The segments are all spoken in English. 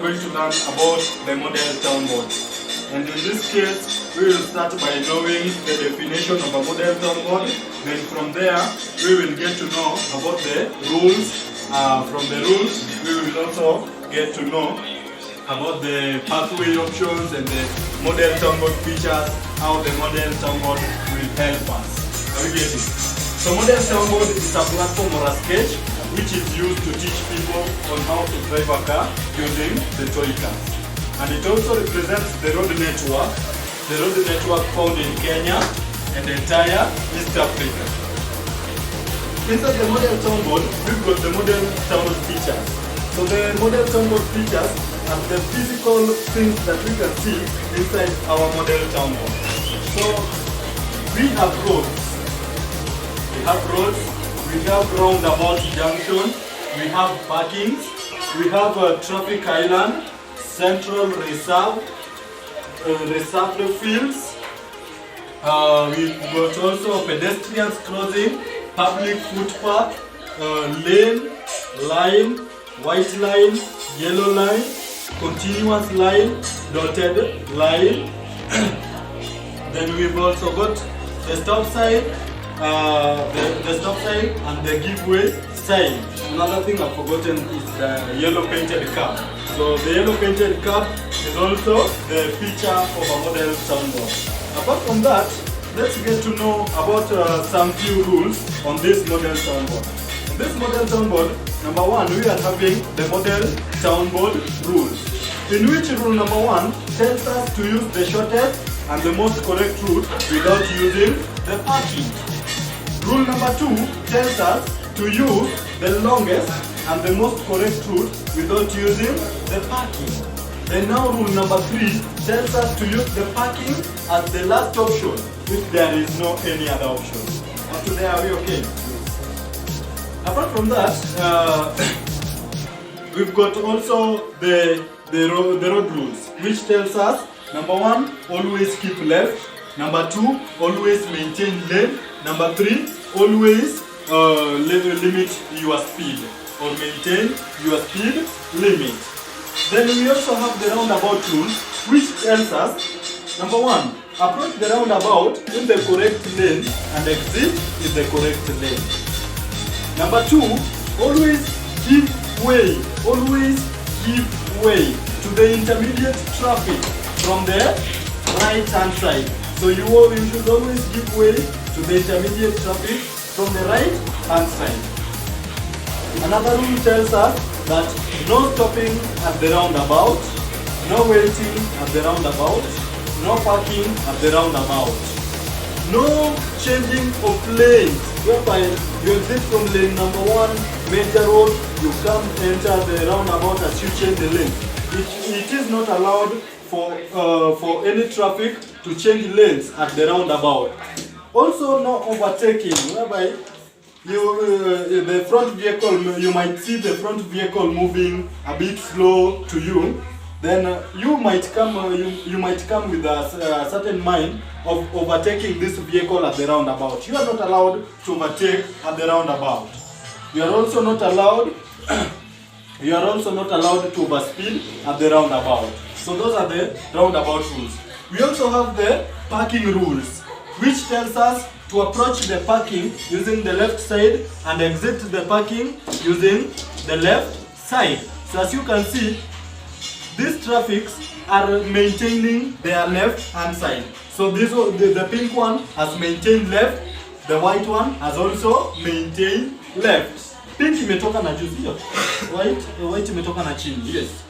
going to learn about the model town board. And in this case, we will start by knowing the definition of a model town board. Then from there, we will get to know about the rules. From the rules, we will also get to know about the pathway options and the model town board features, how the model town board will help us. Are we getting? So model town board is a platform or a sketch which is used to teach people on how to drive a car using the toy cars. And it also represents the road network found in Kenya and the entire East Africa. Inside the model town board, we've got the model town features. So the model town board features are the physical things that we can see inside our model town board. So we have roads. We have roundabout junction, we have parkings, we have a traffic island, central reserve fields, we've got also pedestrians crossing, public footpath, lane, line, white line, yellow line, continuous line, dotted line. Then we've also got the stop sign, the stop sign and the giveaway sign. Another thing I've forgotten is the yellow painted curb. So the yellow painted curb is also the feature of a model town board. Apart from that, let's get to know about some few rules on this model town board. On this model town board, number one, we are having the model town board rules, in which rule number one tells us to use the shortest and the most correct route without using the parking. Rule number two tells us to use the longest and the most correct route without using the parking. Then now rule number three tells us to use the parking as the last option if there is no any other option. Up to there, are we okay? Apart from that, we've got also the road rules, which tells us number one, always keep left. Number two, always maintain lane. Number three, always limit your speed or maintain your speed limit. Then we also have the roundabout rule, which tells us, number one, approach the roundabout in the correct lane and exit in the correct lane. Number two, always give way to the intermediate traffic from the right hand side. So you should always give way to the intermediate traffic from the right hand side. Another rule tells us that no stopping at the roundabout, no waiting at the roundabout, no parking at the roundabout, no changing of lanes, whereby you exit from lane number one, major road, you come enter the roundabout as you change the lane. It is not allowed for any traffic to change lanes at the roundabout. Also, no overtaking, whereby the front vehicle, you might see the front vehicle moving a bit slow to you. Then you might come with a certain mind of overtaking this vehicle at the roundabout. You are not allowed to overtake at the roundabout. You are also not allowed. You are also not allowed to overspeed at the roundabout. So those are the roundabout rules. We also have the parking rules, which tells us to approach the parking using the left side and exit the parking using the left side. So as you can see, these traffics are maintaining their left hand side. So the pink one has maintained left, the white one has also maintained left. Pink imetoka na juu, sio? White imetoka na chini. Yes.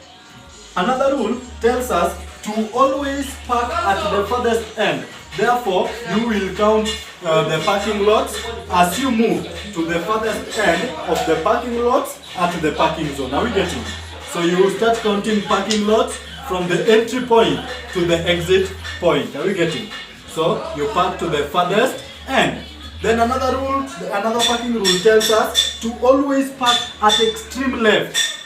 Another rule tells us to always park at the furthest end. Therefore, you will count the parking lots as you move to the furthest end of the parking lots at the parking zone. Are we getting? So you will start counting parking lots from the entry point to the exit point. Are we getting? So you park to the furthest end. Then another parking rule tells us to always park at extreme left.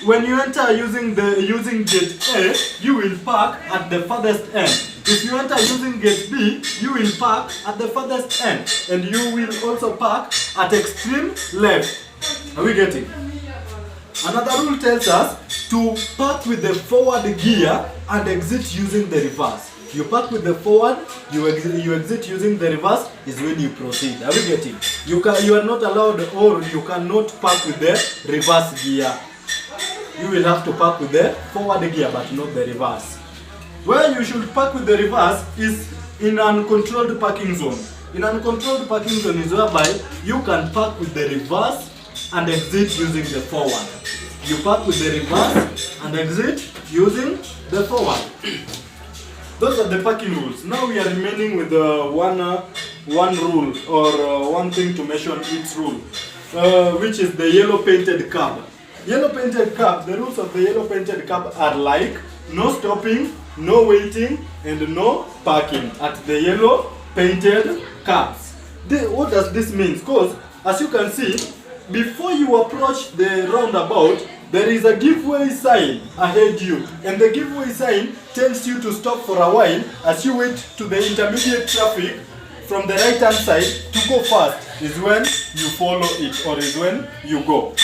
When you enter using gate A, you will park at the furthest end. If you enter using gate B, you will park at the furthest end, and you will also park at extreme left. Are we getting? Another rule tells us to park with the forward gear and exit using the reverse. You park with the forward, you exit using the reverse is when you proceed. Are we getting? You are not allowed, or you cannot park with the reverse gear. You will have to park with the forward gear but not the reverse. Where you should park with the reverse is in an uncontrolled parking zone. In an uncontrolled parking zone is whereby you can park with the reverse and exit using the forward. You park with the reverse and exit using the forward. Those are the parking rules. Now we are remaining with one rule, or one thing to mention each rule, which is the yellow painted curb. Yellow painted curb, the rules of the yellow painted curb are like no stopping, no waiting, and no parking at the yellow painted curbs. What does this mean? Because as you can see, before you approach the roundabout, there is a giveaway sign ahead you, and the giveaway sign tells you to stop for a while as you wait to the intermediate traffic from the right hand side to go fast. Is when you follow it, or is when you go.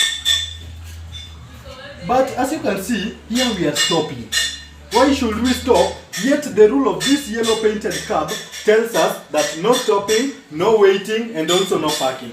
But as you can see, here we are stopping. Why should we stop? Yet the rule of this yellow painted curb tells us that no stopping, no waiting, and also no parking.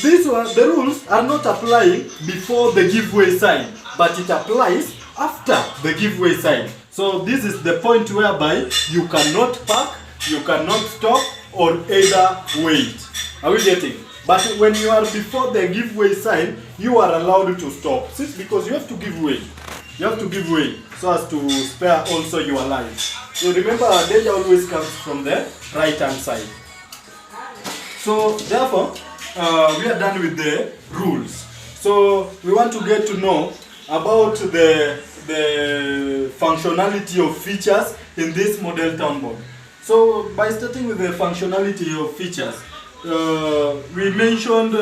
The rules are not applying before the giveaway sign, but it applies after the giveaway sign. So this is the point whereby you cannot park, you cannot stop, or either wait. Are we getting? But when you are before the giveaway sign, you are allowed to stop. Because you have to give way. You have to give way so as to spare also your life. So remember, danger always comes from the right hand side. So therefore, we are done with the rules. So we want to get to know about the functionality of features in this model town board. So by starting with the functionality of features, we mentioned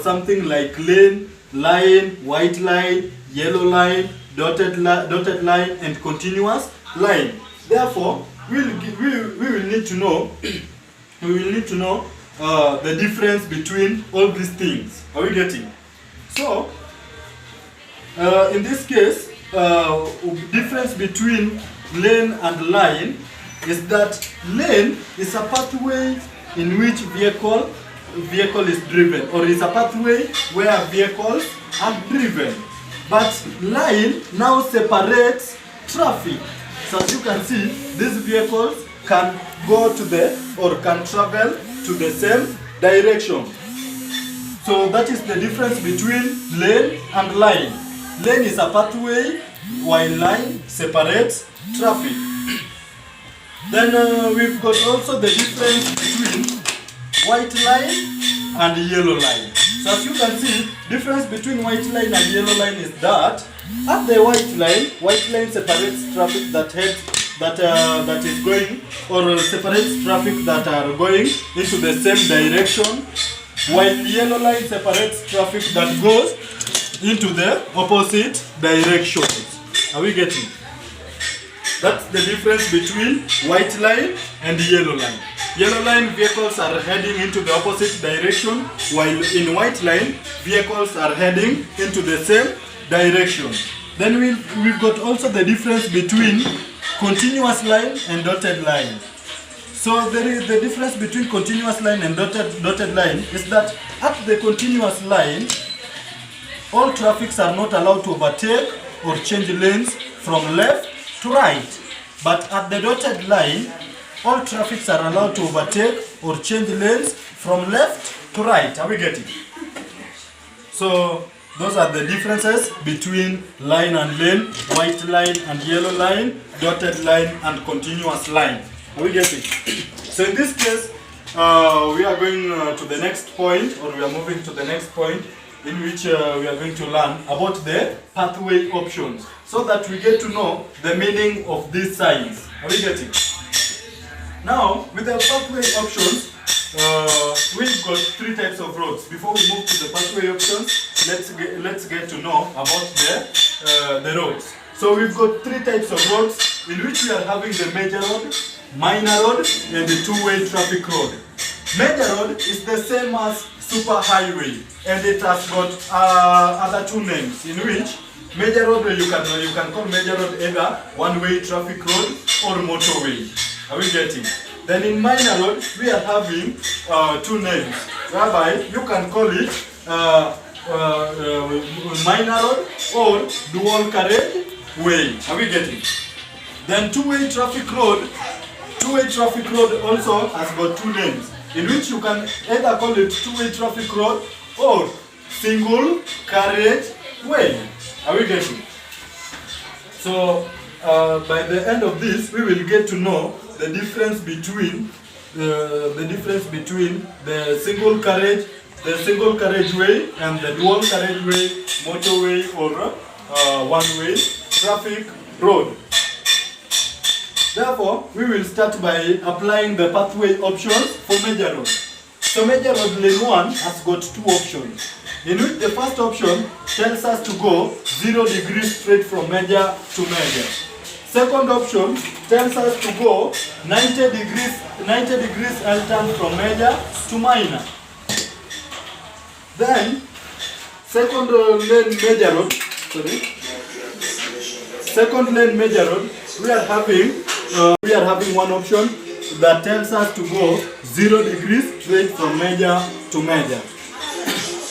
something like lane, line, white line, yellow line, dotted line, and continuous line. Therefore, we will need to know the difference between all these things. Are we getting? So, in this case, difference between lane and line is that lane is a pathway in which vehicle is driven, or is a pathway where vehicles are driven. But line now separates traffic. So as you can see, these vehicles can go to can travel to the same direction. So that is the difference between lane and line. Lane is a pathway, while line separates traffic. Then we've got also the difference between white line and yellow line. So as you can see, difference between white line and yellow line is that at the white line separates traffic that is going, or separates traffic that are going into the same direction, while yellow line separates traffic that goes into the opposite directions. Are we getting? That's the difference between white line and yellow line. Yellow line vehicles are heading into the opposite direction, while in white line vehicles are heading into the same direction. Then we've got also the difference between continuous line and dotted line. So there is the difference between continuous line and dotted line is that at the continuous line, all traffics are not allowed to overtake or change lanes from left to right. But at the dotted line, all traffics are allowed to overtake or change lanes from left to right. Are we getting? So those are the differences between line and lane, white line and yellow line, dotted line and continuous line. Are we getting? So in this case, we are going to the next point, or we are moving to the next point, in which we are going to learn about the pathway options, so that we get to know the meaning of these signs. Are we getting? Now, with the pathway options, we've got three types of roads. Before we move to the pathway options, let's get to know about the roads. So we've got three types of roads, in which we are having the major road, minor road, and the two-way traffic road. Major road is the same as super highway, and it has got other two names, in which Major road, you can call major road either one-way traffic road or motorway. Are we getting? Then in minor road, we are having two names, whereby you can call it minor road or dual carriage way. Are we getting? Then two-way traffic road also has got two names, in which you can either call it two-way traffic road or single carriage way. Are we getting? So by the end of this, we will get to know the difference between the single carriageway and the dual carriageway, motorway or one-way traffic road. Therefore, we will start by applying the pathway options for major road. So major road lane 1 has got two options, in which the first option tells us to go 0 degrees straight from major to major. Second option tells us to go 90 degrees altern from major to minor. Then second lane major road, we are having one option that tells us to go 0 degrees straight from major to major.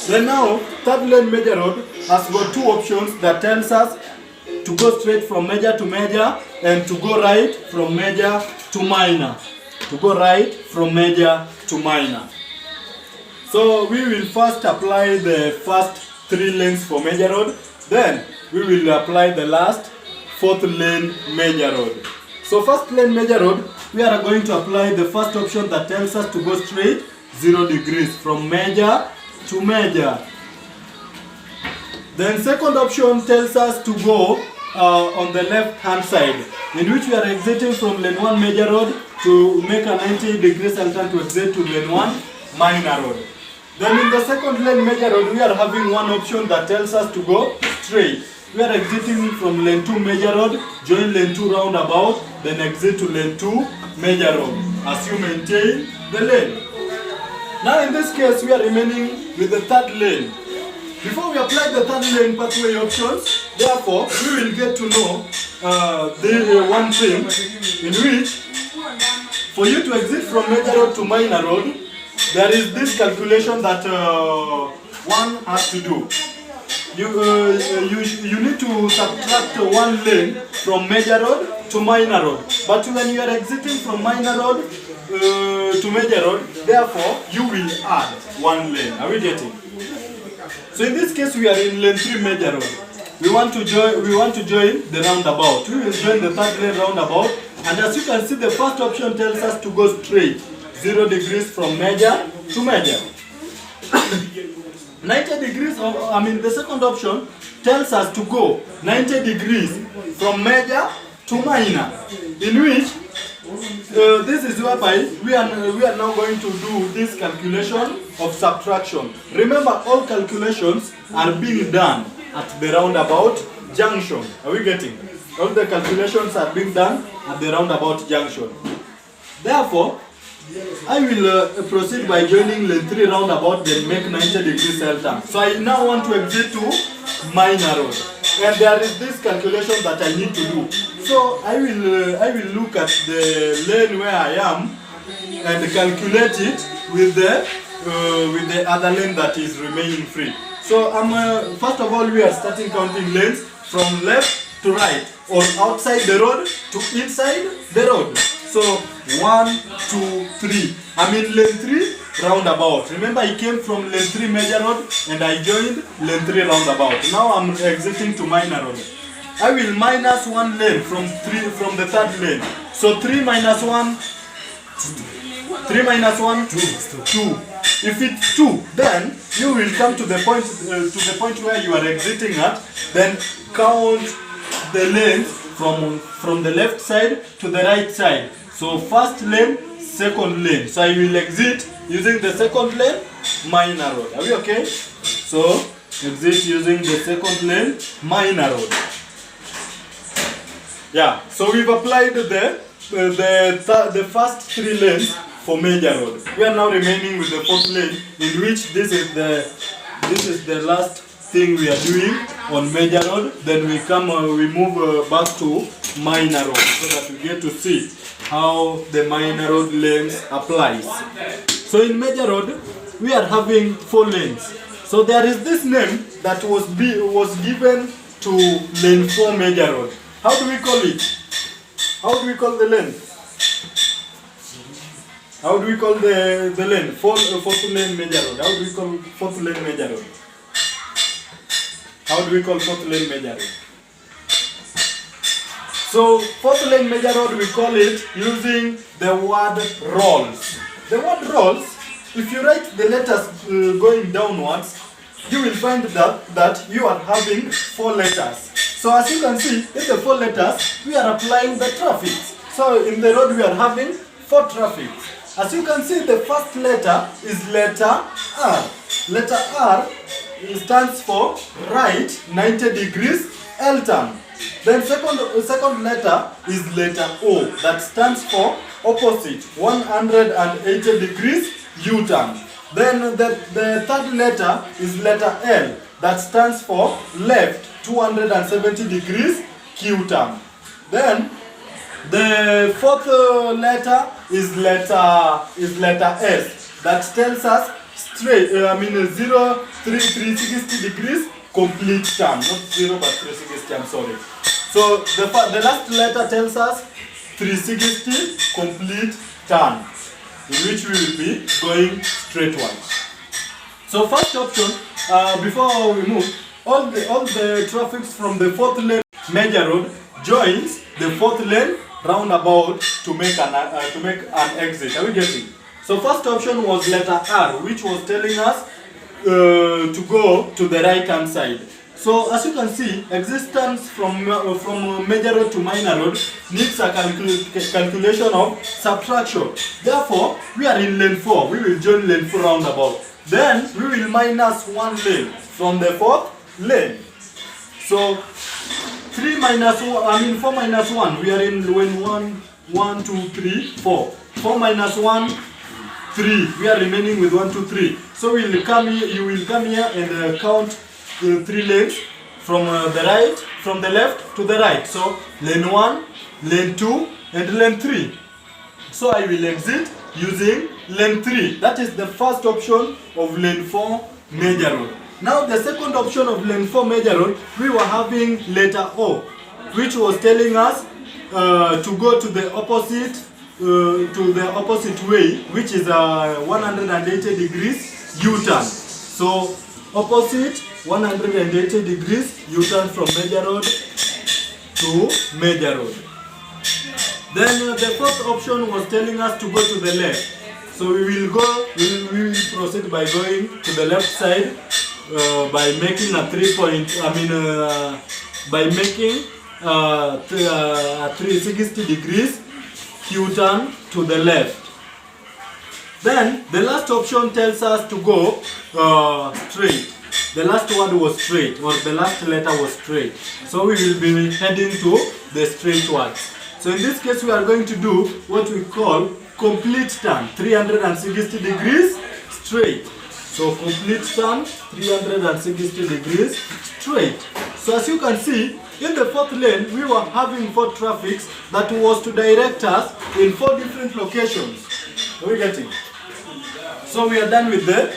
Then now third lane major road has got two options that tells us to go straight from major to major and to go right from major to minor. So we will first apply the first 3 lanes for major road, then we will apply the last 4th lane major road. So first lane major road, we are going to apply the first option that tells us to go straight 0 degrees from major to major. Then second option tells us to go on the left hand side, in which we are exiting from lane 1 major road to make a 90 degrees altern to exit to lane 1 minor road. Then in the second lane major road, we are having one option that tells us to go straight. We are exiting from lane 2 major road, join lane 2 roundabout, then exit to lane 2 major road, as you maintain the lane. Now in this case, we are remaining with the third lane. Before we apply the third lane pathway options, therefore, we will get to know the one thing, in which for you to exit from major road to minor road, there is this calculation that one has to do. You need to subtract one lane from major road to minor road. But when you are exiting from minor road to major road, therefore you will add one lane. Are we getting? So in this case, we are in lane 3 major road. We want to join the roundabout. We will join the third lane roundabout, and as you can see, the first option tells us to go straight 0 degrees from major to major. 90 degrees, the second option tells us to go 90 degrees from major to minor, in which this is whereby we are now going to do this calculation of subtraction. Remember, all calculations are being done at the roundabout junction. Are we getting? All the calculations are being done at the roundabout junction. Therefore, I will proceed by joining lane 3 roundabout, then make 90 degrees altern. So I now want to exit to minor road, and there is this calculation that I need to do. So I will look at the lane where I am and calculate it with the other lane that is remaining free. So first of all, we are starting counting lanes from left to right, or outside the road to inside the road. So 1, 2, 3. I'm in lane 3 roundabout. Remember, I came from lane 3 major road and I joined lane 3 roundabout. Now I'm exiting to minor road. I will minus one lane from the third lane. So 3 minus 1, 2. If it's 2, then you will come to the point where you are exiting at. Then count the lanes from the left side to the right side. So first lane, second lane. So I will exit using the second lane, minor road. Are we okay? So exit using the second lane, minor road. Yeah. So we've applied the first 3 lanes for major road. We are now remaining with the 4th lane, in which this is the last thing we are doing on major road. Then we move back to minor road so that we get to see how the minor road length applies. So in major road, we are having 4 lanes. So there is this name that was given to lane 4 major road. How do we call it? How do we call the lane? How do we call the lane? Fourth lane major road. How do we call 4th lane major road? How do we call 4th lane major road? So 4th lane major road, we call it using the word rolls. The word rolls, if you write the letters going downwards, you will find that you are having 4 letters. So as you can see, in the 4 letters, we are applying the traffic. So in the road, we are having 4 traffic. As you can see, the first letter is letter R. Letter R stands for right 90 degrees L turn. Then second letter is letter O, that stands for opposite 180 degrees U turn. Then the third letter is letter L, that stands for left 270 degrees Q turn. Then the fourth letter is letter S, that tells us straight, 360 degrees complete turn, not 0 but 360, I'm sorry. So the last letter tells us 360 complete turn, in which we will be going straightwise. So first option, before we move, all the traffic from the 4th lane major road joins the 4th lane roundabout to make an exit. Are we getting? So first option was letter R, which was telling us to go to the right hand side. So as you can see, existence from major road to minor road needs a calculation of subtraction. Therefore, we are in lane 4. We will join lane 4 roundabout. Then we will minus 1 lane from the 4th lane. So 4 minus 1. We are in lane 1, 2, 3, 4. 4 minus 1, 3. We are remaining with 1, 2, 3. So we will come here. You will come here and count 3 lanes from the left to the right. So lane 1, lane 2, and lane 3. So I will exit using lane 3. That is the first option of lane 4 major road. Now the second option of lane 4 major road, we were having letter O, which was telling us to go to the opposite way, which is 180 degrees U-turn. So opposite 180 degrees U-turn from major road to major road. Then the fourth option was telling us to go to the left. So we will proceed by going to the left side by making a 360 degrees U-turn to the left. Then the last option tells us to go straight. The last word was straight, or the last letter was straight. So we will be heading to the straight words. So in this case, we are going to do what we call complete turn, 360 degrees straight. So complete turn, 360 degrees straight. So as you can see, in the 4th lane, we were having 4 traffics that was to direct us in 4 different locations. Are we getting? So we are done with the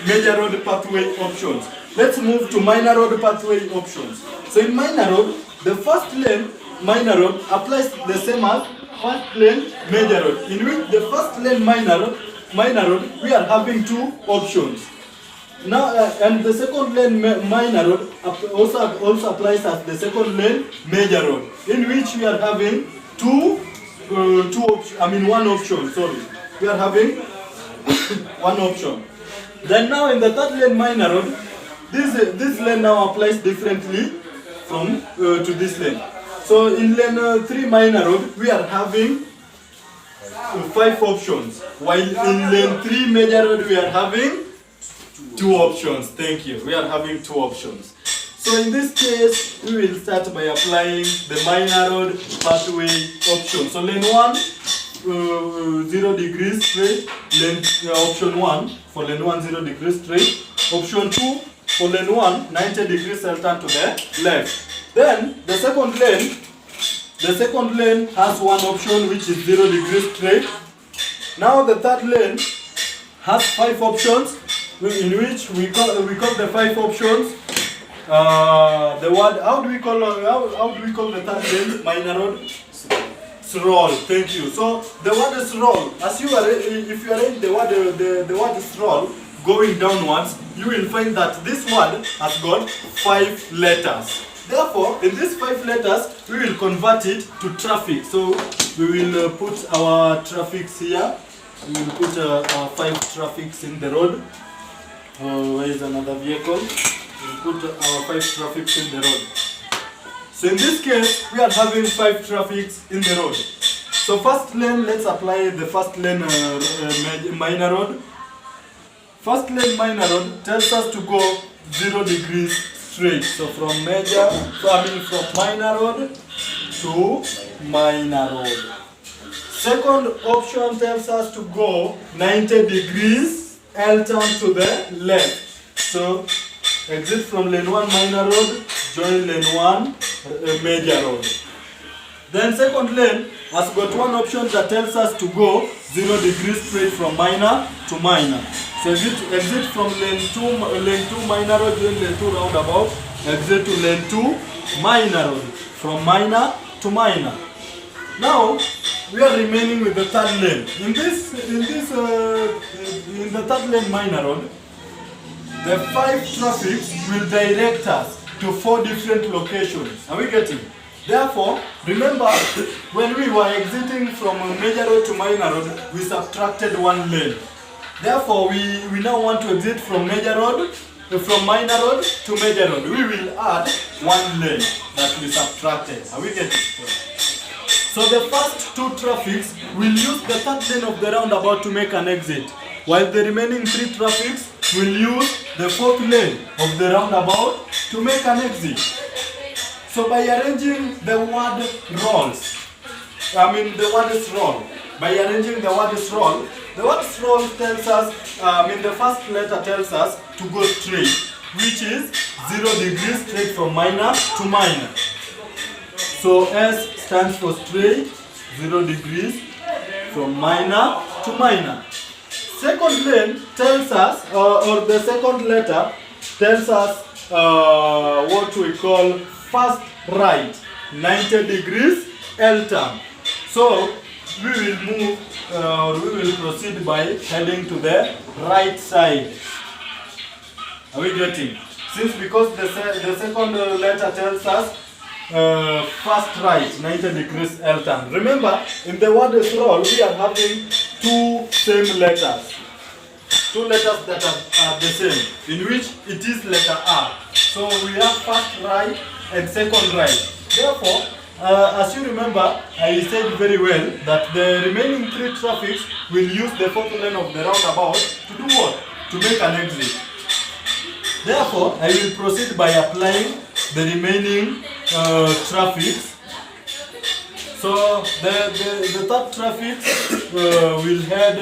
major road pathway options. Let's move to minor road pathway options. So in minor road, the first lane minor road applies the same as first lane major road, in which the first lane minor road, we are having 2 options. Now, and the second lane minor road also applies as the second lane major road, in which we are having one option. Sorry, we are having one option. Then now in the third lane minor road, this lane now applies differently from to this lane. So in lane 3 minor road, we are having 5 options, while in lane 3 major road, we are having 2 options. Thank you. We are having 2 options. So in this case, we will start by applying the minor road pathway option. So lane 1, 0 degrees straight. Lane option 1 for lane 1, 0 degrees straight. Option 2, for lane 1, 90 degrees L turn to the left. Then the second lane has one option which is 0 degrees straight. Now the third lane has 5 options, in which we call the 5 options the word, how do we call the third lane? Minor road? Roll. Thank you. So the word is roll. As you are, if you arrange the word is roll going downwards, you will find that this word has got 5 letters. Therefore, in these 5 letters, we will convert it to traffic. So we will put our traffics here. We will put our 5 traffics in the road. Where is another vehicle? We will put our 5 traffics in the road. So in this case, we are having 5 traffics in the road. So first lane, let's apply the first lane minor road. First lane minor road tells us to go 0 degrees straight. So from minor road to minor road. Second option tells us to go 90 degrees L turn to the left. So exit from lane 1 minor road, join lane 1 major road. Then second lane has got one option that tells us to go 0 degrees straight from minor to minor. So exit from lane 2 minor road, join lane 2 roundabout, exit to lane 2 minor road, from minor to minor. Now we are remaining with the third lane. In the third lane minor road, the 5 traffics will direct us to 4 different locations. Are we getting? Therefore, remember when we were exiting from major road to minor road, we subtracted 1 lane. Therefore, we now want to exit from major road, from minor road to major road. We will add 1 lane that we subtracted. Are we getting? So the first 2 traffics will use the third lane of the roundabout to make an exit, while the remaining 3 traffics will use the 4th lane of the roundabout to make an exit. So by arranging the word rolls, the word is roll. By arranging the word is roll, the word is roll tells us, the first letter tells us to go straight, which is 0 degrees straight from minor to minor. So S stands for straight, 0 degrees from minor to minor. Second lane tells us, or the second letter tells us what we call fast right, 90 degrees L turn. So we will move, we will proceed by heading to the right side. Are we getting? Because the second letter tells us fast right, 90 degrees L turn. Remember, in the word is roll, we are having 2 same letters. 2 letters that are the same, in which it is letter R. So we have first right and second right. Therefore, as you remember, I said very well that the remaining 3 traffics will use the 4th lane of the roundabout to do what? To make an exit. Therefore, I will proceed by applying the remaining traffics. So the third traffic will head,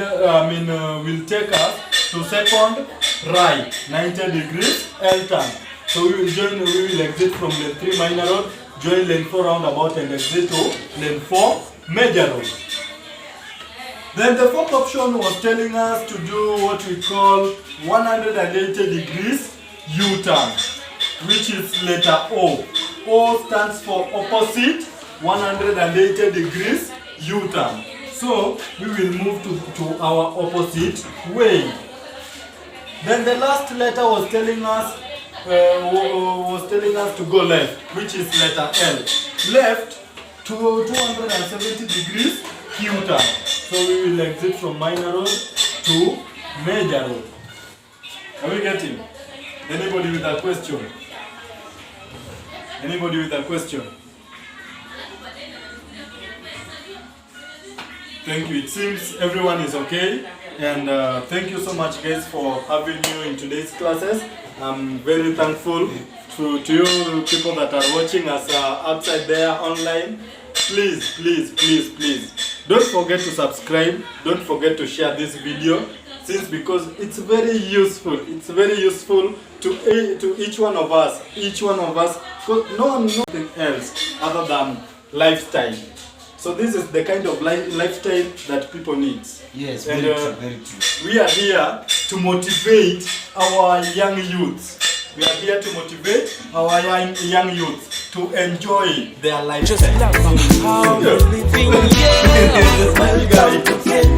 will take us to second right, 90 degrees L turn. So we will exit from lane 3 minor road, join lane 4 roundabout and exit to lane 4 major road. Then the 4th option was telling us to do what we call 180 degrees U-turn, which is letter O. O stands for opposite, 180 degrees U-turn. So we will move to our opposite way. Then the last letter was telling us to go left, which is letter L. Left to 270 degrees U-turn. So we will exit from minor road to major road. Are we getting? Anybody with a question? Anybody with a question? Thank you. It seems everyone is okay. And thank you so much, guys, for having you in today's classes. I'm very thankful to you people that are watching us outside there online. Please, please, please, please, don't forget to subscribe. Don't forget to share this video. since because it's very useful. It's very useful to each one of us. Each one of us, because no one knows nothing else other than lifestyle. So this is the kind of lifestyle that people need. Yes, and very true. we are here to motivate our young youths. We are here to motivate our young youth to enjoy their lifestyle. Just love how you're living, yeah.